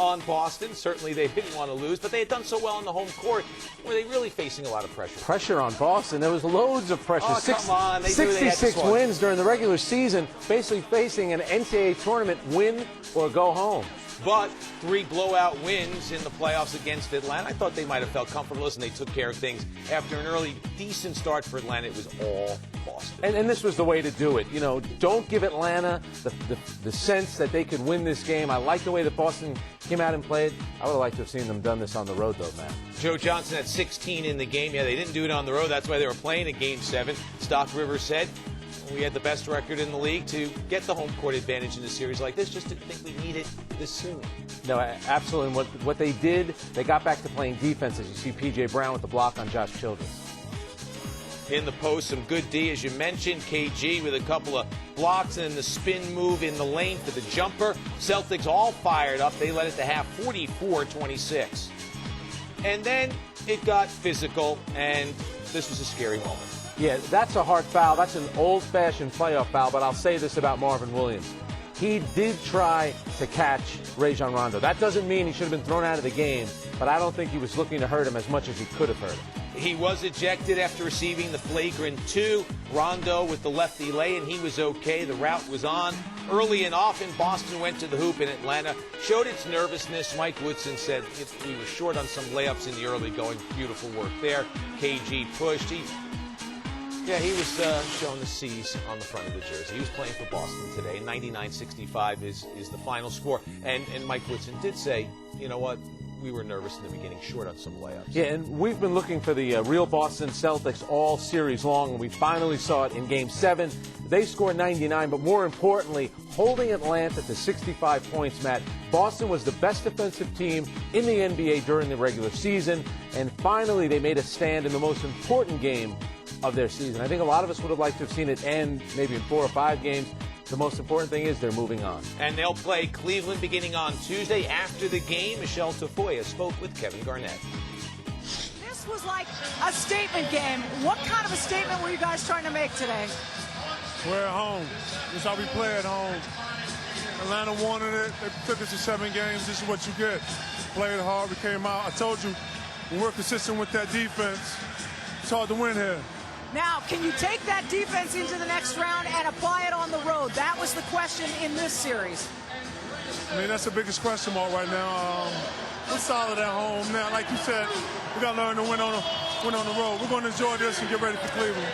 on Boston. Certainly they didn't want to lose, but they had done so well on the home court. Were they really facing a lot of pressure? Pressure on Boston. There was loads of pressure. Oh, come on. They 66 wins during the regular season, basically facing an NCAA tournament win or go home. But 3 blowout wins in the playoffs against Atlanta. I thought they might have felt comfortable. Listen, they took care of things. After an early, decent start for Atlanta, it was all Boston. And this was the way to do it. You know, don't give Atlanta the sense that they could win this game. I like the way that Boston came out and played. I would have liked to have seen them done this on the road, though, Matt. Joe Johnson had 16 in the game. Yeah, they didn't do it on the road. That's why they were playing a Game 7. Stock River said, we had the best record in the league to get the home court advantage in a series like this. Just didn't think we need it this soon. No, absolutely. And what they did, they got back to playing defense, as you see P.J. Brown with the block on Josh Childress. In the post, some good D, as you mentioned. KG with a couple of blocks and the spin move in the lane for the jumper. Celtics all fired up. They led it to half 44-26. And then it got physical, and this was a scary moment. Yeah, that's a hard foul. That's an old-fashioned playoff foul, but I'll say this about Marvin Williams. He did try to catch Rajon Rondo. That doesn't mean he should have been thrown out of the game, but I don't think he was looking to hurt him as much as he could have hurt him. He was ejected after receiving the flagrant 2. Rondo with the lefty lay, and he was okay. The route was on. Early and often, Boston went to the hoop, and Atlanta showed its nervousness. Mike Woodson said we were short on some layups in the early going. Beautiful work there. KG pushed. He was showing the C's on the front of the jersey. He was playing for Boston today. 99-65 is the final score. And Mike Woodson did say, you know what, we were nervous in the beginning, short on some layups. Yeah, and we've been looking for the real Boston Celtics all series long, and we finally saw it in Game 7. They scored 99, but more importantly, holding Atlanta to 65 points, Matt. Boston was the best defensive team in the NBA during the regular season, and finally they made a stand in the most important game of their season. I think a lot of us would have liked to have seen it end maybe in 4 or 5 games. The most important thing is they're moving on. And they'll play Cleveland beginning on Tuesday. After the game, Michelle Tafoya spoke with Kevin Garnett. This was like a statement game. What kind of a statement were you guys trying to make today? We're at home. This is how we play at home. Atlanta wanted it. They took us to 7 games. This is what you get. Played hard. We came out. I told you, when we're consistent with that defense, it's hard to win here. Now, can you take that defense into the next round and apply it on the road? That was the question in this series. I mean, that's the biggest question mark right now. We're solid at home. Now, like you said, we got to learn to win on the road. We're going to enjoy this and get ready for Cleveland.